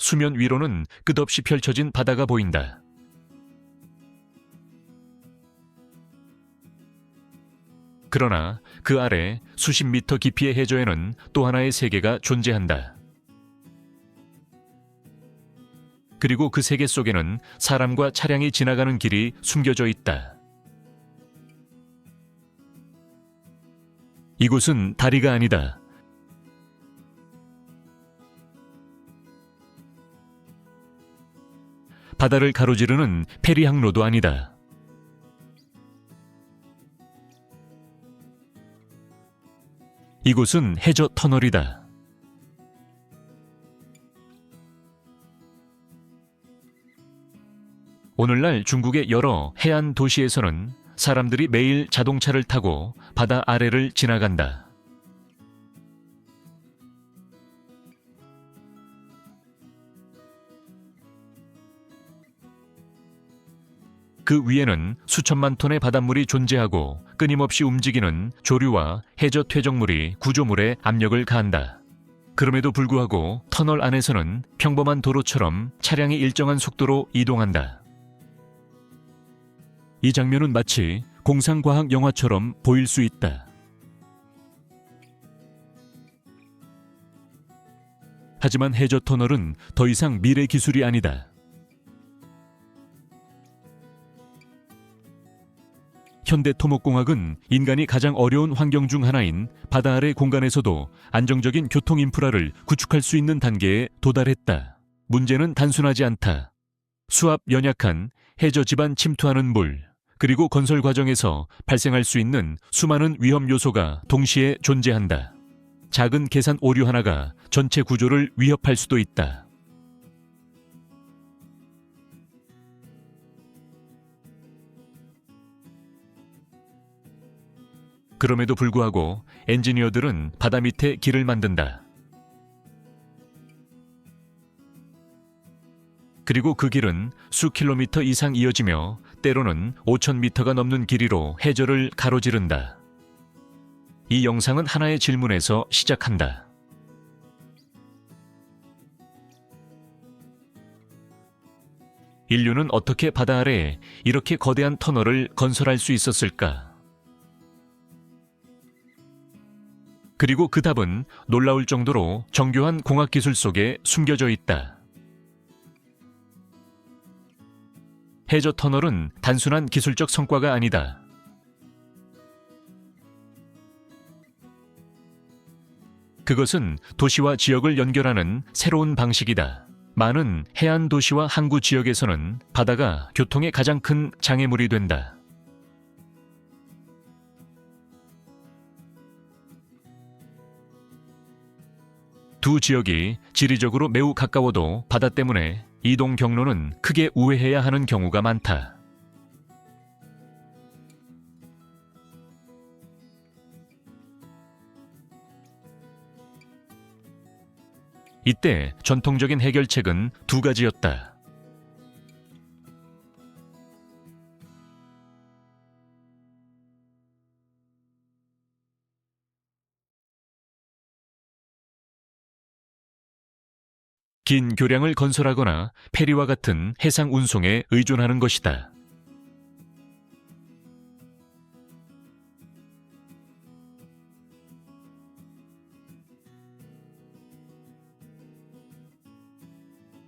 수면 위로는 끝없이 펼쳐진 바다가 보인다. 그러나 그 아래 수십 미터 깊이의 해저에는 또 하나의 세계가 존재한다. 그리고 그 세계 속에는 사람과 차량이 지나가는 길이 숨겨져 있다. 이곳은 다리가 아니다. 바다를 가로지르는 페리 항로도 아니다. 이곳은 해저 터널이다. 오늘날 중국의 여러 해안 도시에서는 사람들이 매일 자동차를 타고 바다 아래를 지나간다. 그 위에는 수천만 톤의 바닷물이 존재하고 끊임없이 움직이는 조류와 해저 퇴적물이 구조물에 압력을 가한다. 그럼에도 불구하고 터널 안에서는 평범한 도로처럼 차량이 일정한 속도로 이동한다. 이 장면은 마치 공상과학 영화처럼 보일 수 있다. 하지만 해저 터널은 더 이상 미래 기술이 아니다. 현대 토목공학은 인간이 가장 어려운 환경 중 하나인 바다 아래 공간에서도 안정적인 교통 인프라를 구축할 수 있는 단계에 도달했다. 문제는 단순하지 않다. 수압 연약한 해저 지반 침투하는 물, 그리고 건설 과정에서 발생할 수 있는 수많은 위험 요소가 동시에 존재한다. 작은 계산 오류 하나가 전체 구조를 위협할 수도 있다. 그럼에도 불구하고 엔지니어들은 바다 밑에 길을 만든다. 그리고 그 길은 수 킬로미터 이상 이어지며 때로는 5,000미터가 넘는 길이로 해저를 가로지른다. 이 영상은 하나의 질문에서 시작한다. 인류는 어떻게 바다 아래에 이렇게 거대한 터널을 건설할 수 있었을까? 그리고 그 답은 놀라울 정도로 정교한 공학기술 속에 숨겨져 있다. 해저 터널은 단순한 기술적 성과가 아니다. 그것은 도시와 지역을 연결하는 새로운 방식이다. 많은 해안 도시와 항구 지역에서는 바다가 교통의 가장 큰 장애물이 된다. 두 지역이 지리적으로 매우 가까워도 바다 때문에 이동 경로는 크게 우회해야 하는 경우가 많다. 이때 전통적인 해결책은 두 가지였다. 긴 교량을 건설하거나 페리와 같은 해상 운송에 의존하는 것이다.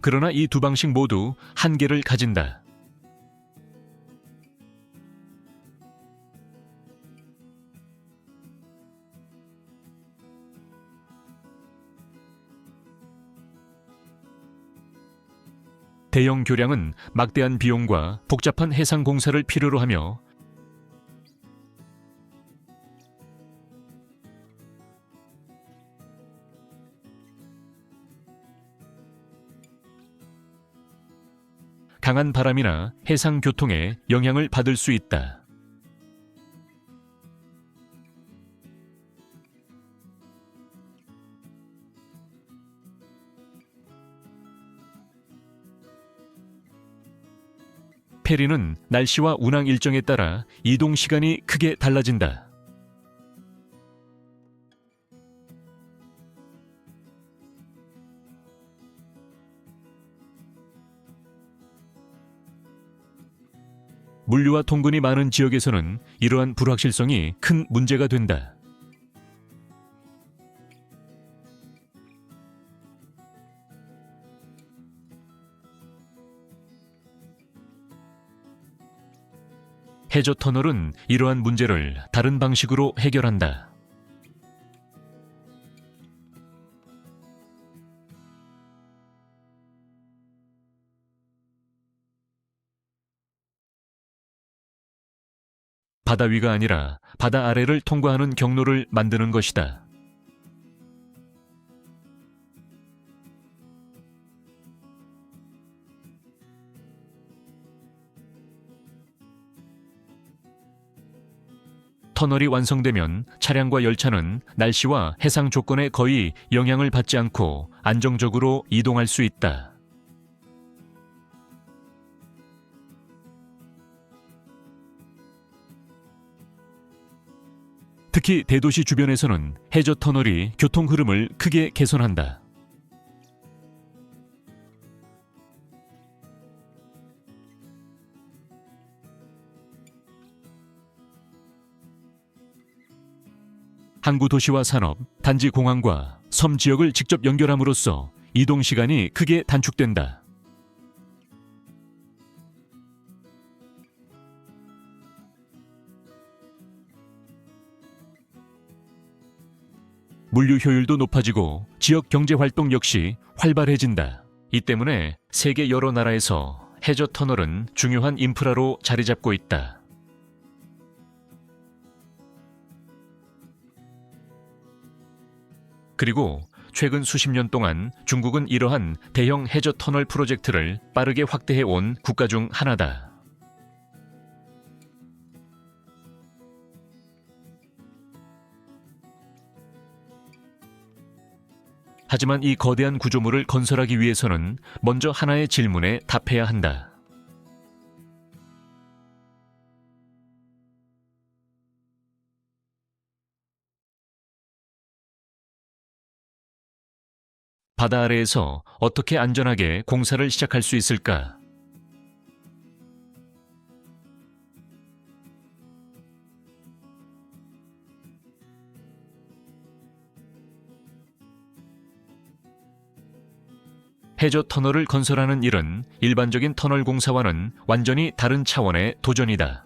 그러나 이 두 방식 모두 한계를 가진다. 대형 교량은 막대한 비용과 복잡한 해상 공사를 필요로 하며 강한 바람이나 해상 교통에 영향을 받을 수 있다. 페리는 날씨와 운항 일정에 따라 이동 시간이 크게 달라진다. 물류와 통근이 많은 지역에서는 이러한 불확실성이 큰 문제가 된다. 해저 터널은 이러한 문제를 다른 방식으로 해결한다. 바다 위가 아니라 바다 아래를 통과하는 경로를 만드는 것이다. 터널이 완성되면 차량과 열차는 날씨와 해상 조건에 거의 영향을 받지 않고 안정적으로 이동할 수 있다. 특히 대도시 주변에서는 해저 터널이 교통 흐름을 크게 개선한다. 항구 도시와 산업, 단지 공항과 섬 지역을 직접 연결함으로써 이동 시간이 크게 단축된다. 물류 효율도 높아지고 지역 경제 활동 역시 활발해진다. 이 때문에 세계 여러 나라에서 해저 터널은 중요한 인프라로 자리 잡고 있다. 그리고 최근 수십 년 동안 중국은 이러한 대형 해저 터널 프로젝트를 빠르게 확대해 온 국가 중 하나다. 하지만 이 거대한 구조물을 건설하기 위해서는 먼저 하나의 질문에 답해야 한다. 바다 아래에서 어떻게 안전하게 공사를 시작할 수 있을까? 해저 터널을 건설하는 일은 일반적인 터널 공사와는 완전히 다른 차원의 도전이다.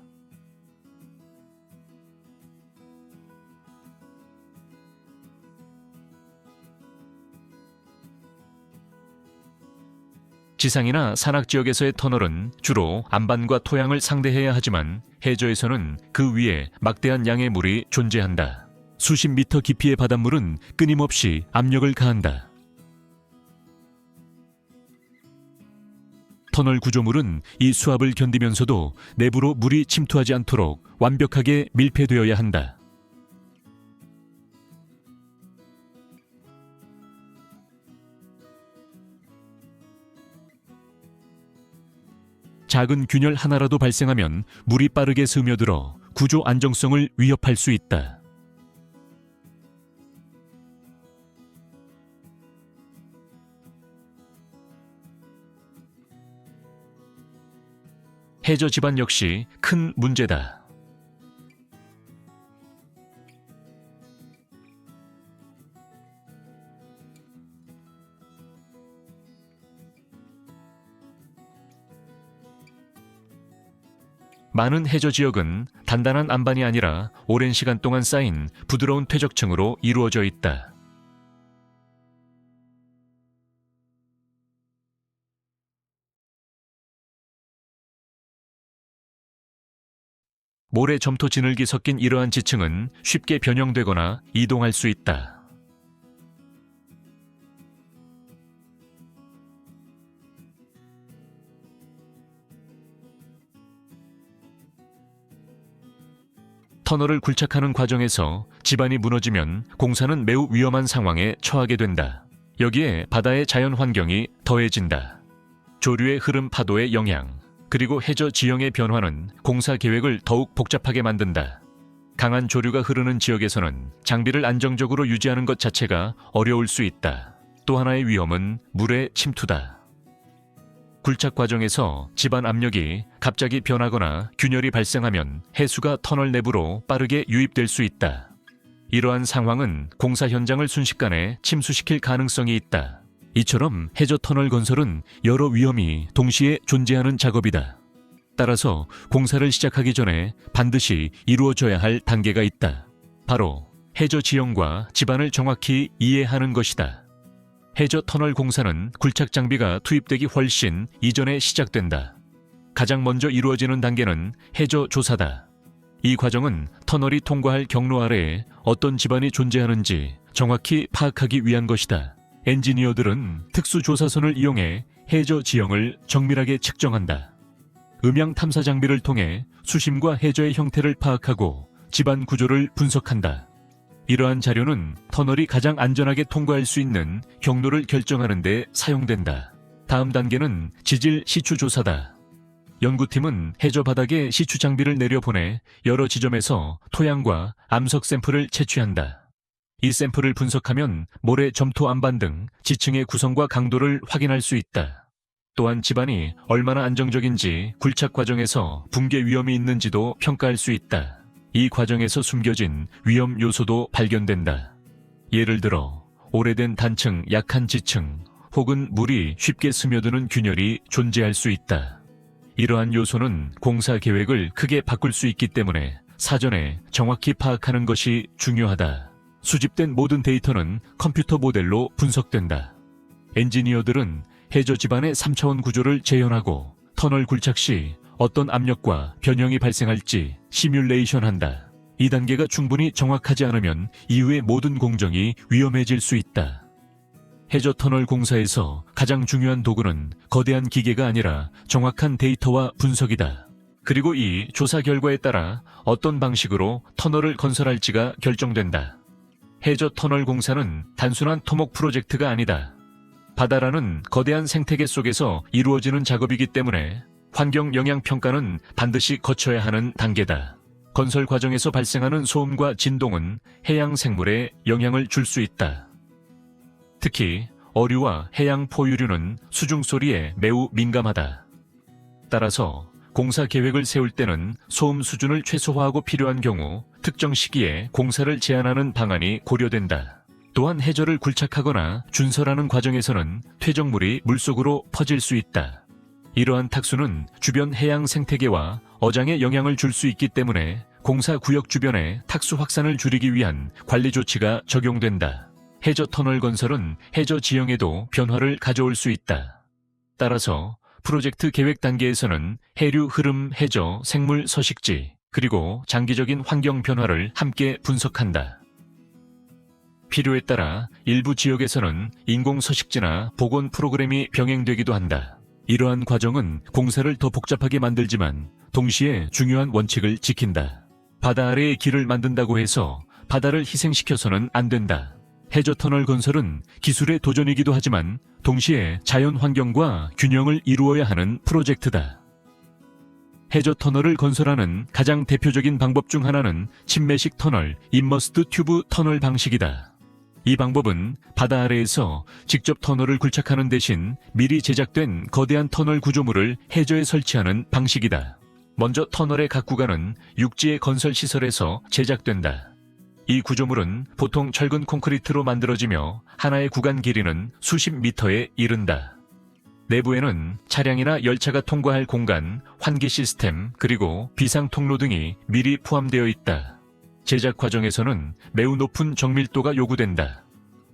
지상이나 산악 지역에서의 터널은 주로 안반과 토양을 상대해야 하지만 해저에서는 그 위에 막대한 양의 물이 존재한다. 수십 미터 깊이의 바닷물은 끊임없이 압력을 가한다. 터널 구조물은 이 수압을 견디면서도 내부로 물이 침투하지 않도록 완벽하게 밀폐되어야 한다. 작은 균열 하나라도 발생하면 물이 빠르게 스며들어 구조 안정성을 위협할 수 있다. 해저 지반 역시 큰 문제다. 많은 해저 지역은 단단한 안반이 아니라 오랜 시간 동안 쌓인 부드러운 퇴적층으로 이루어져 있다. 모래, 점토, 진흙이 섞인 이러한 지층은 쉽게 변형되거나 이동할 수 있다. 터널을 굴착하는 과정에서 지반이 무너지면 공사는 매우 위험한 상황에 처하게 된다. 여기에 바다의 자연 환경이 더해진다. 조류의 흐름, 파도의 영향, 그리고 해저 지형의 변화는 공사 계획을 더욱 복잡하게 만든다. 강한 조류가 흐르는 지역에서는 장비를 안정적으로 유지하는 것 자체가 어려울 수 있다. 또 하나의 위험은 물의 침투다. 굴착 과정에서 집안 압력이 갑자기 변하거나 균열이 발생하면 해수가 터널 내부로 빠르게 유입될 수 있다. 이러한 상황은 공사 현장을 순식간에 침수시킬 가능성이 있다. 이처럼 해저 터널 건설은 여러 위험이 동시에 존재하는 작업이다. 따라서 공사를 시작하기 전에 반드시 이루어져야 할 단계가 있다. 바로 해저 지형과 집안을 정확히 이해하는 것이다. 해저 터널 공사는 굴착 장비가 투입되기 훨씬 이전에 시작된다. 가장 먼저 이루어지는 단계는 해저 조사다. 이 과정은 터널이 통과할 경로 아래에 어떤 집안이 존재하는지 정확히 파악하기 위한 것이다. 엔지니어들은 특수 조사선을 이용해 해저 지형을 정밀하게 측정한다. 음향 탐사 장비를 통해 수심과 해저의 형태를 파악하고 집안 구조를 분석한다. 이러한 자료는 터널이 가장 안전하게 통과할 수 있는 경로를 결정하는 데 사용된다. 다음 단계는 지질 시추 조사다. 연구팀은 해저 바닥에 시추 장비를 내려보내 여러 지점에서 토양과 암석 샘플을 채취한다. 이 샘플을 분석하면 모래, 점토, 안반 등 지층의 구성과 강도를 확인할 수 있다. 또한 집안이 얼마나 안정적인지 굴착 과정에서 붕괴 위험이 있는지도 평가할 수 있다. 이 과정에서 숨겨진 위험 요소도 발견된다. 예를 들어 오래된 단층, 약한 지층, 혹은 물이 쉽게 스며드는 균열이 존재할 수 있다. 이러한 요소는 공사 계획을 크게 바꿀 수 있기 때문에 사전에 정확히 파악하는 것이 중요하다. 수집된 모든 데이터는 컴퓨터 모델로 분석된다. 엔지니어들은 해저 집안의 3차원 구조를 재현하고 터널 굴착 시 어떤 압력과 변형이 발생할지 시뮬레이션한다. 이 단계가 충분히 정확하지 않으면 이후의 모든 공정이 위험해질 수 있다. 해저 터널 공사에서 가장 중요한 도구는 거대한 기계가 아니라 정확한 데이터와 분석이다. 그리고 이 조사 결과에 따라 어떤 방식으로 터널을 건설할지가 결정된다. 해저 터널 공사는 단순한 토목 프로젝트가 아니다. 바다라는 거대한 생태계 속에서 이루어지는 작업이기 때문에 환경 영향 평가는 반드시 거쳐야 하는 단계다. 건설 과정에서 발생하는 소음과 진동은 해양 생물에 영향을 줄 수 있다. 특히 어류와 해양 포유류는 수중 소리에 매우 민감하다. 따라서 공사 계획을 세울 때는 소음 수준을 최소화하고 필요한 경우 특정 시기에 공사를 제한하는 방안이 고려된다. 또한 해저를 굴착하거나 준설하는 과정에서는 퇴적물이 물속으로 퍼질 수 있다. 이러한 탁수는 주변 해양 생태계와 어장에 영향을 줄 수 있기 때문에 공사 구역 주변의 탁수 확산을 줄이기 위한 관리 조치가 적용된다. 해저 터널 건설은 해저 지형에도 변화를 가져올 수 있다. 따라서 프로젝트 계획 단계에서는 해류 흐름, 해저, 생물 서식지, 그리고 장기적인 환경 변화를 함께 분석한다. 필요에 따라 일부 지역에서는 인공 서식지나 복원 프로그램이 병행되기도 한다. 이러한 과정은 공사를 더 복잡하게 만들지만 동시에 중요한 원칙을 지킨다. 바다 아래에 길을 만든다고 해서 바다를 희생시켜서는 안 된다. 해저 터널 건설은 기술의 도전이기도 하지만 동시에 자연 환경과 균형을 이루어야 하는 프로젝트다. 해저 터널을 건설하는 가장 대표적인 방법 중 하나는 침매식 터널, 임머스드 튜브 터널 방식이다. 이 방법은 바다 아래에서 직접 터널을 굴착하는 대신 미리 제작된 거대한 터널 구조물을 해저에 설치하는 방식이다. 먼저 터널의 각 구간은 육지의 건설 시설에서 제작된다. 이 구조물은 보통 철근 콘크리트로 만들어지며 하나의 구간 길이는 수십 미터에 이른다. 내부에는 차량이나 열차가 통과할 공간, 환기 시스템, 그리고 비상 통로 등이 미리 포함되어 있다. 제작 과정에서는 매우 높은 정밀도가 요구된다.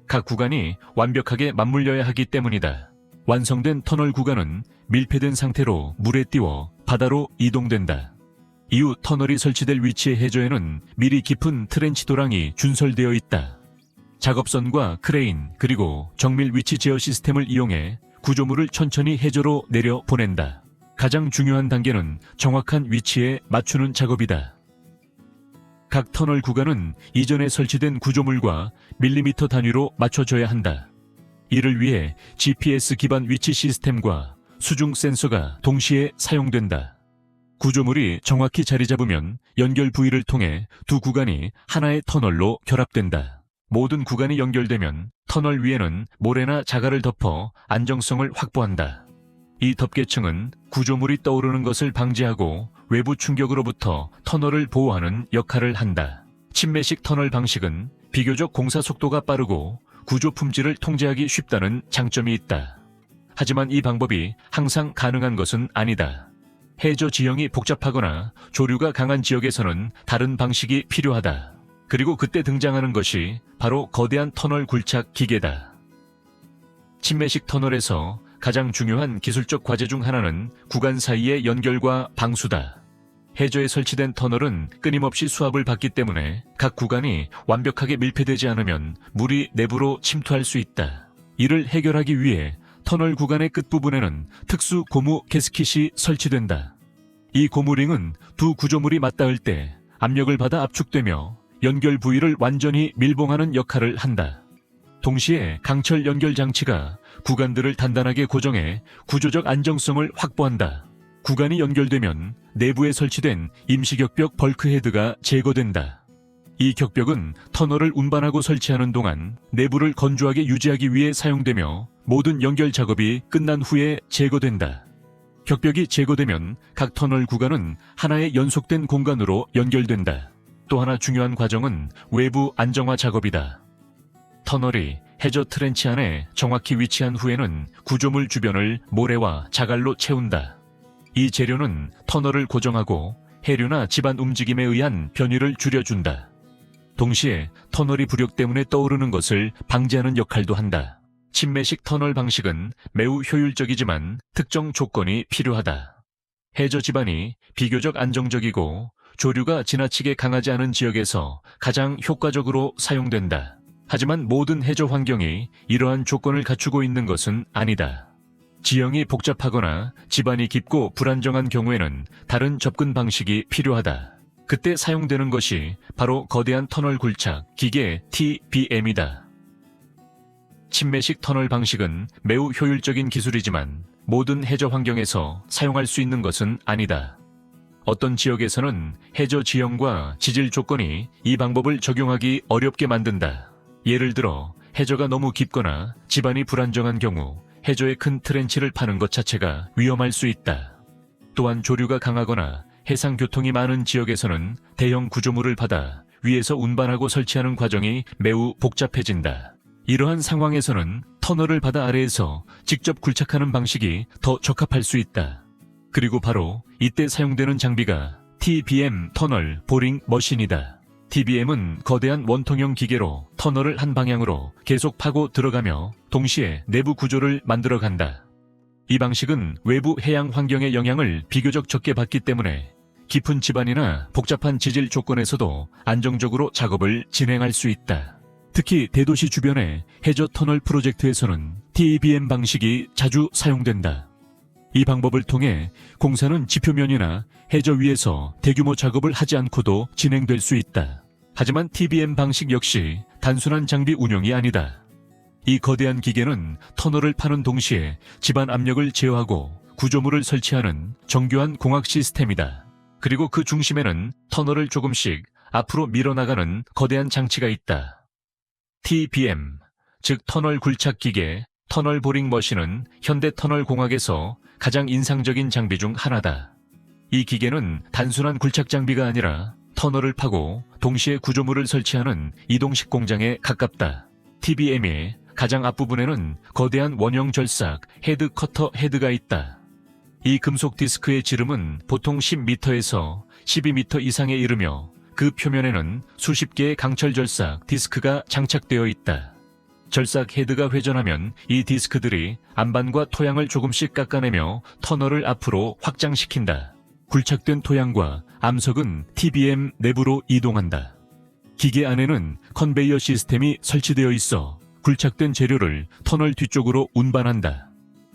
각 구간이 완벽하게 맞물려야 하기 때문이다. 완성된 터널 구간은 밀폐된 상태로 물에 띄워 바다로 이동된다. 이후 터널이 설치될 위치의 해저에는 미리 깊은 트렌치 도랑이 준설되어 있다. 작업선과 크레인 그리고 정밀 위치 제어 시스템을 이용해 구조물을 천천히 해저로 내려 보낸다. 가장 중요한 단계는 정확한 위치에 맞추는 작업이다. 각 터널 구간은 이전에 설치된 구조물과 밀리미터 단위로 맞춰져야 한다. 이를 위해 GPS 기반 위치 시스템과 수중 센서가 동시에 사용된다. 구조물이 정확히 자리 잡으면 연결 부위를 통해 두 구간이 하나의 터널로 결합된다. 모든 구간이 연결되면 터널 위에는 모래나 자갈을 덮어 안정성을 확보한다. 이 덮개층은 구조물이 떠오르는 것을 방지하고 외부 충격으로부터 터널을 보호하는 역할을 한다. 침매식 터널 방식은 비교적 공사 속도가 빠르고 구조 품질을 통제하기 쉽다는 장점이 있다. 하지만 이 방법이 항상 가능한 것은 아니다. 해저 지형이 복잡하거나 조류가 강한 지역에서는 다른 방식이 필요하다. 그리고 그때 등장하는 것이 바로 거대한 터널 굴착 기계다. 침매식 터널에서 가장 중요한 기술적 과제 중 하나는 구간 사이의 연결과 방수다. 해저에 설치된 터널은 끊임없이 수압을 받기 때문에 각 구간이 완벽하게 밀폐되지 않으면 물이 내부로 침투할 수 있다. 이를 해결하기 위해 터널 구간의 끝부분에는 특수 고무 게스킷이 설치된다. 이 고무링은 두 구조물이 맞닿을 때 압력을 받아 압축되며 연결 부위를 완전히 밀봉하는 역할을 한다. 동시에 강철 연결 장치가 구간들을 단단하게 고정해 구조적 안정성을 확보한다. 구간이 연결되면 내부에 설치된 임시격벽 벌크헤드가 제거된다. 이 격벽은 터널을 운반하고 설치하는 동안 내부를 건조하게 유지하기 위해 사용되며 모든 연결 작업이 끝난 후에 제거된다. 격벽이 제거되면 각 터널 구간은 하나의 연속된 공간으로 연결된다. 또 하나 중요한 과정은 외부 안정화 작업이다. 터널이 해저 트렌치 안에 정확히 위치한 후에는 구조물 주변을 모래와 자갈로 채운다. 이 재료는 터널을 고정하고 해류나 집안 움직임에 의한 변이를 줄여준다. 동시에 터널이 부력 때문에 떠오르는 것을 방지하는 역할도 한다. 침매식 터널 방식은 매우 효율적이지만 특정 조건이 필요하다. 해저 집안이 비교적 안정적이고 조류가 지나치게 강하지 않은 지역에서 가장 효과적으로 사용된다. 하지만 모든 해저 환경이 이러한 조건을 갖추고 있는 것은 아니다. 지형이 복잡하거나 집안이 깊고 불안정한 경우에는 다른 접근 방식이 필요하다. 그때 사용되는 것이 바로 거대한 터널 굴착 기계 TBM이다. 침매식 터널 방식은 매우 효율적인 기술이지만 모든 해저 환경에서 사용할 수 있는 것은 아니다. 어떤 지역에서는 해저 지형과 지질 조건이 이 방법을 적용하기 어렵게 만든다. 예를 들어 해저가 너무 깊거나 집안이 불안정한 경우 해저에 큰 트렌치를 파는 것 자체가 위험할 수 있다. 또한 조류가 강하거나 해상 교통이 많은 지역에서는 대형 구조물을 받아 위에서 운반하고 설치하는 과정이 매우 복잡해진다. 이러한 상황에서는 터널을 바다 아래에서 직접 굴착하는 방식이 더 적합할 수 있다. 그리고 바로 이때 사용되는 장비가 TBM 터널 보링 머신이다. TBM은 거대한 원통형 기계로 터널을 한 방향으로 계속 파고 들어가며 동시에 내부 구조를 만들어간다. 이 방식은 외부 해양 환경의 영향을 비교적 적게 받기 때문에 깊은 집안이나 복잡한 지질 조건에서도 안정적으로 작업을 진행할 수 있다. 특히 대도시 주변의 해저 터널 프로젝트에서는 TBM 방식이 자주 사용된다. 이 방법을 통해 공사는 지표면이나 해저 위에서 대규모 작업을 하지 않고도 진행될 수 있다. 하지만 TBM 방식 역시 단순한 장비 운용이 아니다. 이 거대한 기계는 터널을 파는 동시에 집안 압력을 제어하고 구조물을 설치하는 정교한 공학 시스템이다. 그리고 그 중심에는 터널을 조금씩 앞으로 밀어나가는 거대한 장치가 있다. TBM, 즉 터널 굴착 기계, 터널 보링 머신은 현대 터널 공학에서 가장 인상적인 장비 중 하나다. 이 기계는 단순한 굴착 장비가 아니라 터널을 파고 동시에 구조물을 설치하는 이동식 공장에 가깝다. TBM의 가장 앞부분에는 거대한 원형 절삭 헤드 커터 헤드가 있다. 이 금속 디스크의 지름은 보통 10m에서 12m 이상에 이르며 그 표면에는 수십 개의 강철 절삭 디스크가 장착되어 있다. 절삭 헤드가 회전하면 이 디스크들이 안반과 토양을 조금씩 깎아내며 터널을 앞으로 확장시킨다. 굴착된 토양과 암석은 TBM 내부로 이동한다. 기계 안에는 컨베이어 시스템이 설치되어 있어 굴착된 재료를 터널 뒤쪽으로 운반한다.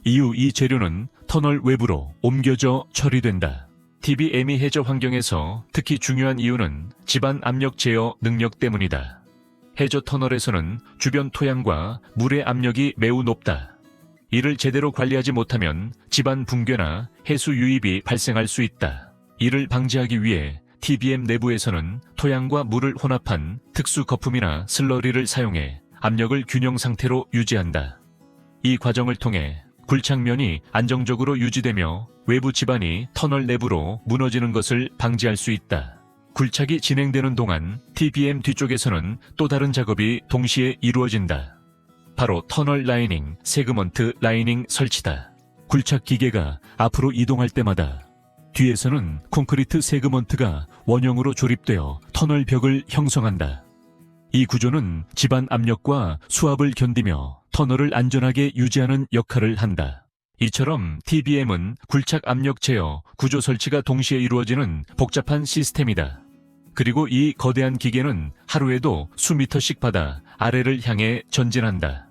이후 이 재료는 터널 외부로 옮겨져 처리된다. TBM이 해저 환경에서 특히 중요한 이유는 집안 압력 제어 능력 때문이다. 해저 터널에서는 주변 토양과 물의 압력이 매우 높다. 이를 제대로 관리하지 못하면 집안 붕괴나 해수 유입이 발생할 수 있다. 이를 방지하기 위해 TBM 내부에서는 토양과 물을 혼합한 특수 거품이나 슬러리를 사용해 압력을 균형 상태로 유지한다. 이 과정을 통해 굴착면이 안정적으로 유지되며 외부 지반이 터널 내부로 무너지는 것을 방지할 수 있다. 굴착이 진행되는 동안 TBM 뒤쪽에서는 또 다른 작업이 동시에 이루어진다. 바로 터널 라이닝, 세그먼트 라이닝 설치다. 굴착 기계가 앞으로 이동할 때마다 뒤에서는 콘크리트 세그먼트가 원형으로 조립되어 터널 벽을 형성한다. 이 구조는 지반 압력과 수압을 견디며 터널을 안전하게 유지하는 역할을 한다. 이처럼 TBM은 굴착 압력 제어, 구조 설치가 동시에 이루어지는 복잡한 시스템이다. 그리고 이 거대한 기계는 하루에도 수미터씩 받아 아래를 향해 전진한다.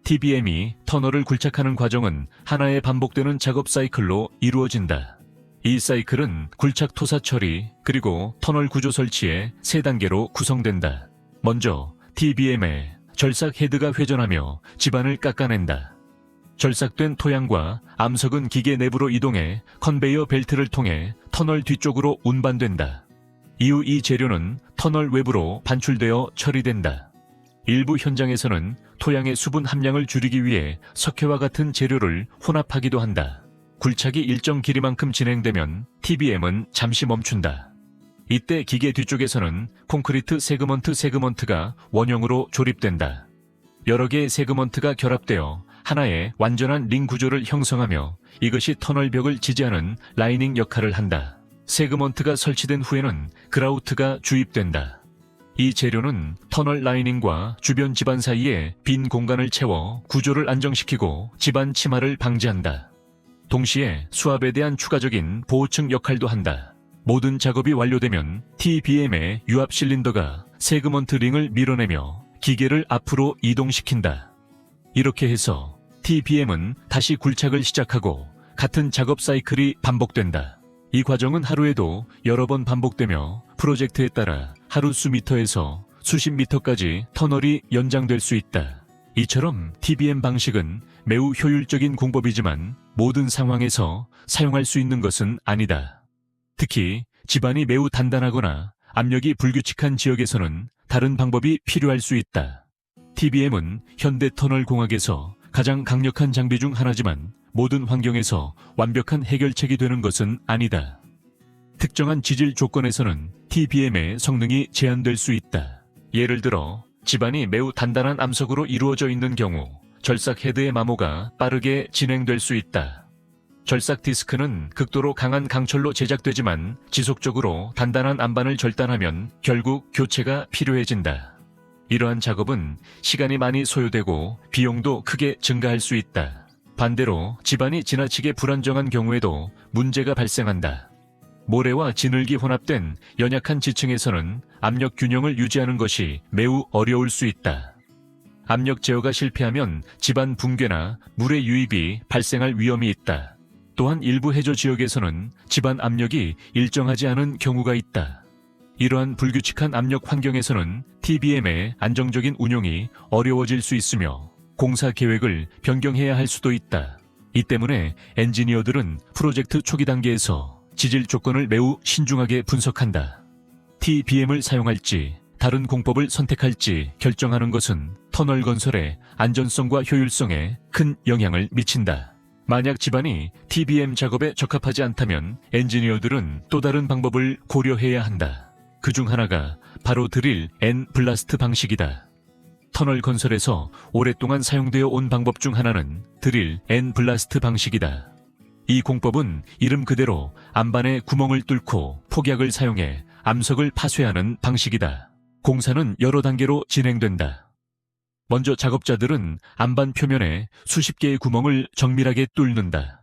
TBM이 터널을 굴착하는 과정은 하나의 반복되는 작업 사이클로 이루어진다. 이 사이클은 굴착 토사 처리, 그리고 터널 구조 설치의 3단계로 구성된다. 먼저 TBM에 절삭 헤드가 회전하며 지반을 깎아낸다. 절삭된 토양과 암석은 기계 내부로 이동해 컨베이어 벨트를 통해 터널 뒤쪽으로 운반된다. 이후 이 재료는 터널 외부로 반출되어 처리된다. 일부 현장에서는 토양의 수분 함량을 줄이기 위해 석회와 같은 재료를 혼합하기도 한다. 굴착이 일정 길이만큼 진행되면 TBM은 잠시 멈춘다. 이때 기계 뒤쪽에서는 콘크리트 세그먼트가 원형으로 조립된다. 여러 개의 세그먼트가 결합되어 하나의 완전한 링 구조를 형성하며 이것이 터널 벽을 지지하는 라이닝 역할을 한다. 세그먼트가 설치된 후에는 그라우트가 주입된다. 이 재료는 터널 라이닝과 주변 지반 사이에 빈 공간을 채워 구조를 안정시키고 지반 침하를 방지한다. 동시에 수압에 대한 추가적인 보호층 역할도 한다. 모든 작업이 완료되면 TBM의 유압 실린더가 세그먼트 링을 밀어내며 기계를 앞으로 이동시킨다. 이렇게 해서 TBM은 다시 굴착을 시작하고 같은 작업 사이클이 반복된다. 이 과정은 하루에도 여러 번 반복되며 프로젝트에 따라 하루 수미터에서 수십 미터까지 터널이 연장될 수 있다. 이처럼 TBM 방식은 매우 효율적인 공법이지만 모든 상황에서 사용할 수 있는 것은 아니다. 특히 지반이 매우 단단하거나 압력이 불규칙한 지역에서는 다른 방법이 필요할 수 있다. TBM은 현대 터널 공학에서 가장 강력한 장비 중 하나지만 모든 환경에서 완벽한 해결책이 되는 것은 아니다. 특정한 지질 조건에서는 TBM의 성능이 제한될 수 있다. 예를 들어 지반이 매우 단단한 암석으로 이루어져 있는 경우 절삭 헤드의 마모가 빠르게 진행될 수 있다. 절삭 디스크는 극도로 강한 강철로 제작되지만 지속적으로 단단한 안반을 절단하면 결국 교체가 필요해진다. 이러한 작업은 시간이 많이 소요되고 비용도 크게 증가할 수 있다. 반대로 지반이 지나치게 불안정한 경우에도 문제가 발생한다. 모래와 진흙이 혼합된 연약한 지층에서는 압력 균형을 유지하는 것이 매우 어려울 수 있다. 압력 제어가 실패하면 지반 붕괴나 물의 유입이 발생할 위험이 있다. 또한 일부 해저 지역에서는 지반 압력이 일정하지 않은 경우가 있다. 이러한 불규칙한 압력 환경에서는 TBM의 안정적인 운용이 어려워질 수 있으며 공사 계획을 변경해야 할 수도 있다. 이 때문에 엔지니어들은 프로젝트 초기 단계에서 지질 조건을 매우 신중하게 분석한다. TBM을 사용할지 다른 공법을 선택할지 결정하는 것은 터널 건설의 안전성과 효율성에 큰 영향을 미친다. 만약 지반이 TBM 작업에 적합하지 않다면 엔지니어들은 또 다른 방법을 고려해야 한다. 그중 하나가 바로 드릴 앤 블라스트 방식이다. 터널 건설에서 오랫동안 사용되어 온 방법 중 하나는 드릴 앤 블라스트 방식이다. 이 공법은 이름 그대로 안반에 구멍을 뚫고 폭약을 사용해 암석을 파쇄하는 방식이다. 공사는 여러 단계로 진행된다. 먼저 작업자들은 안반 표면에 수십 개의 구멍을 정밀하게 뚫는다.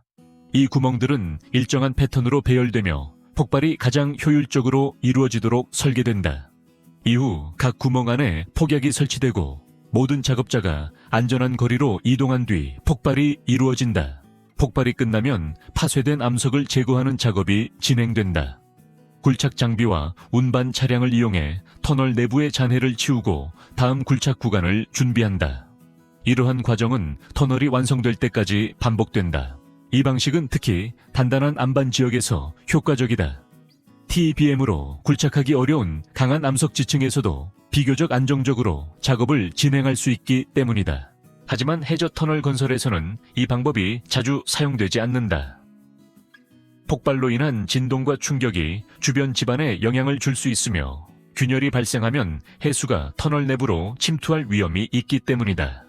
이 구멍들은 일정한 패턴으로 배열되며 폭발이 가장 효율적으로 이루어지도록 설계된다. 이후 각 구멍 안에 폭약이 설치되고 모든 작업자가 안전한 거리로 이동한 뒤 폭발이 이루어진다. 폭발이 끝나면 파쇄된 암석을 제거하는 작업이 진행된다. 굴착 장비와 운반 차량을 이용해 터널 내부의 잔해를 치우고 다음 굴착 구간을 준비한다. 이러한 과정은 터널이 완성될 때까지 반복된다. 이 방식은 특히 단단한 안반 지역에서 효과적이다. TBM으로 굴착하기 어려운 강한 암석 지층에서도 비교적 안정적으로 작업을 진행할 수 있기 때문이다. 하지만 해저 터널 건설에서는 이 방법이 자주 사용되지 않는다. 폭발로 인한 진동과 충격이 주변 집안에 영향을 줄 수 있으며 균열이 발생하면 해수가 터널 내부로 침투할 위험이 있기 때문이다.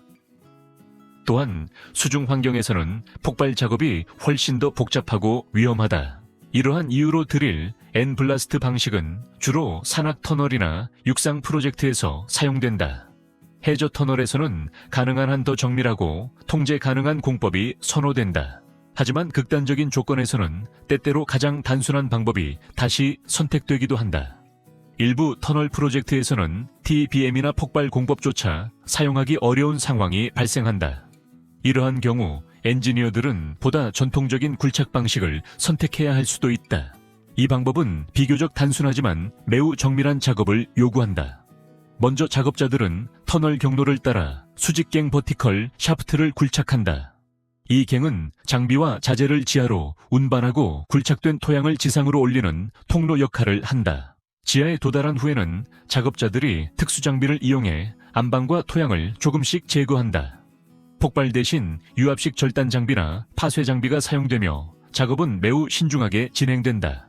또한 수중 환경에서는 폭발 작업이 훨씬 더 복잡하고 위험하다. 이러한 이유로 드릴 엔블라스트 방식은 주로 산악 터널이나 육상 프로젝트에서 사용된다. 해저 터널에서는 가능한 한 더 정밀하고 통제 가능한 공법이 선호된다. 하지만 극단적인 조건에서는 때때로 가장 단순한 방법이 다시 선택되기도 한다. 일부 터널 프로젝트에서는 TBM이나 폭발 공법조차 사용하기 어려운 상황이 발생한다. 이러한 경우 엔지니어들은 보다 전통적인 굴착 방식을 선택해야 할 수도 있다. 이 방법은 비교적 단순하지만 매우 정밀한 작업을 요구한다. 먼저 작업자들은 터널 경로를 따라 수직갱 버티컬 샤프트를 굴착한다. 이 갱은 장비와 자재를 지하로 운반하고 굴착된 토양을 지상으로 올리는 통로 역할을 한다. 지하에 도달한 후에는 작업자들이 특수장비를 이용해 안방과 토양을 조금씩 제거한다. 폭발 대신 유압식 절단 장비나 파쇄 장비가 사용되며 작업은 매우 신중하게 진행된다.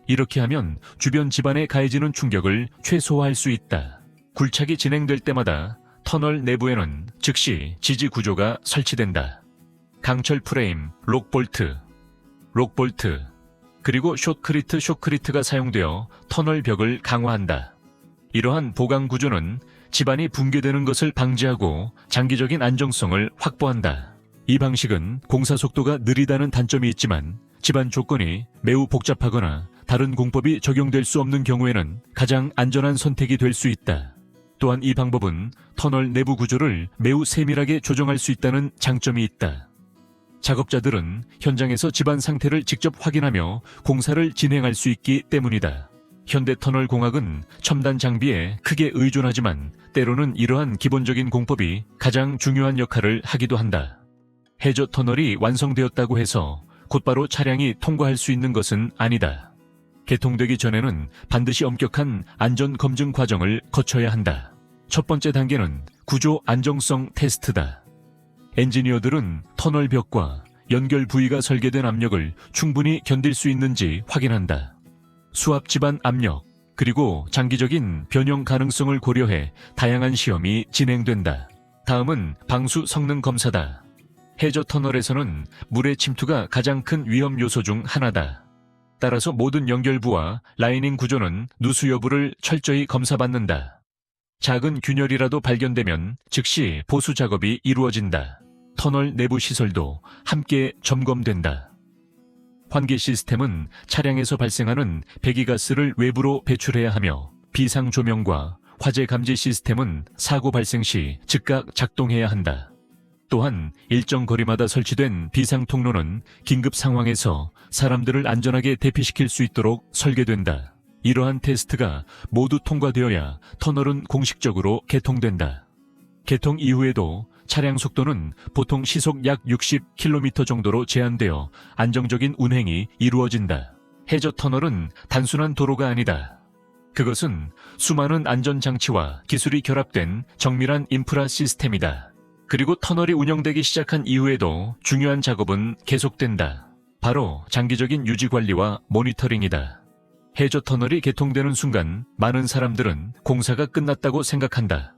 이렇게 하면 주변 집안에 가해지는 충격을 최소화할 수 있다. 굴착이 진행될 때마다 터널 내부에는 즉시 지지 구조가 설치된다. 강철 프레임, 록볼트, 그리고 숏크리트가 사용되어 터널 벽을 강화한다. 이러한 보강 구조는 집안이 붕괴되는 것을 방지하고 장기적인 안정성을 확보한다. 이 방식은 공사 속도가 느리다는 단점이 있지만 집안 조건이 매우 복잡하거나 다른 공법이 적용될 수 없는 경우에는 가장 안전한 선택이 될 수 있다. 또한 이 방법은 터널 내부 구조를 매우 세밀하게 조정할 수 있다는 장점이 있다. 작업자들은 현장에서 집안 상태를 직접 확인하며 공사를 진행할 수 있기 때문이다. 현대 터널 공학은 첨단 장비에 크게 의존하지만 때로는 이러한 기본적인 공법이 가장 중요한 역할을 하기도 한다. 해저 터널이 완성되었다고 해서 곧바로 차량이 통과할 수 있는 것은 아니다. 개통되기 전에는 반드시 엄격한 안전 검증 과정을 거쳐야 한다. 첫 번째 단계는 구조 안정성 테스트다. 엔지니어들은 터널 벽과 연결 부위가 설계된 압력을 충분히 견딜 수 있는지 확인한다. 수압 집안 압력, 그리고 장기적인 변형 가능성을 고려해 다양한 시험이 진행된다. 다음은 방수 성능 검사다. 해저 터널에서는 물의 침투가 가장 큰 위험 요소 중 하나다. 따라서 모든 연결부와 라이닝 구조는 누수 여부를 철저히 검사받는다. 작은 균열이라도 발견되면 즉시 보수 작업이 이루어진다. 터널 내부 시설도 함께 점검된다. 환기 시스템은 차량에서 발생하는 배기가스를 외부로 배출해야 하며 비상 조명과 화재 감지 시스템은 사고 발생 시 즉각 작동해야 한다. 또한 일정 거리마다 설치된 비상 통로는 긴급 상황에서 사람들을 안전하게 대피시킬 수 있도록 설계된다. 이러한 테스트가 모두 통과되어야 터널은 공식적으로 개통된다. 개통 이후에도 차량 속도는 보통 시속 약 60km 정도로 제한되어 안정적인 운행이 이루어진다. 해저 터널은 단순한 도로가 아니다. 그것은 수많은 안전장치와 기술이 결합된 정밀한 인프라 시스템이다. 그리고 터널이 운영되기 시작한 이후에도 중요한 작업은 계속된다. 바로 장기적인 유지관리와 모니터링이다. 해저 터널이 개통되는 순간 많은 사람들은 공사가 끝났다고 생각한다.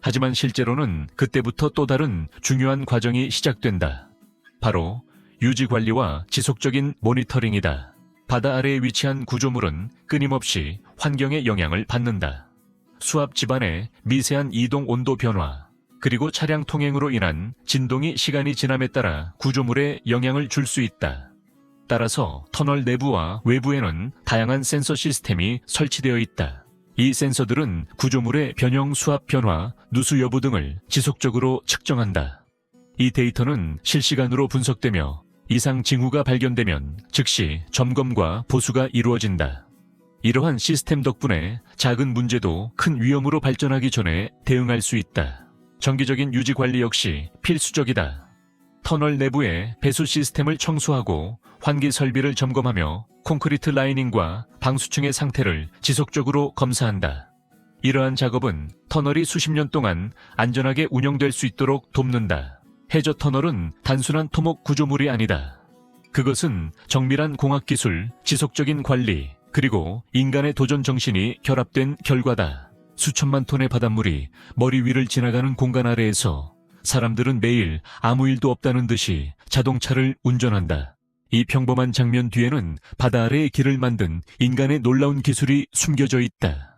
하지만 실제로는 그때부터 또 다른 중요한 과정이 시작된다. 바로 유지관리와 지속적인 모니터링이다. 바다 아래에 위치한 구조물은 끊임없이 환경에 영향을 받는다. 수압 집안의 미세한 이동 온도 변화, 그리고 차량 통행으로 인한 진동이 시간이 지남에 따라 구조물에 영향을 줄 수 있다. 따라서 터널 내부와 외부에는 다양한 센서 시스템이 설치되어 있다. 이 센서들은 구조물의 변형 수압 변화, 누수 여부 등을 지속적으로 측정한다. 이 데이터는 실시간으로 분석되며 이상 징후가 발견되면 즉시 점검과 보수가 이루어진다. 이러한 시스템 덕분에 작은 문제도 큰 위험으로 발전하기 전에 대응할 수 있다. 정기적인 유지 관리 역시 필수적이다. 터널 내부의 배수 시스템을 청소하고 환기 설비를 점검하며 콘크리트 라이닝과 방수층의 상태를 지속적으로 검사한다. 이러한 작업은 터널이 수십 년 동안 안전하게 운영될 수 있도록 돕는다. 해저 터널은 단순한 토목 구조물이 아니다. 그것은 정밀한 공학기술, 지속적인 관리, 그리고 인간의 도전 정신이 결합된 결과다. 수천만 톤의 바닷물이 머리 위를 지나가는 공간 아래에서 사람들은 매일 아무 일도 없다는 듯이 자동차를 운전한다. 이 평범한 장면 뒤에는 바다 아래의 길을 만든 인간의 놀라운 기술이 숨겨져 있다.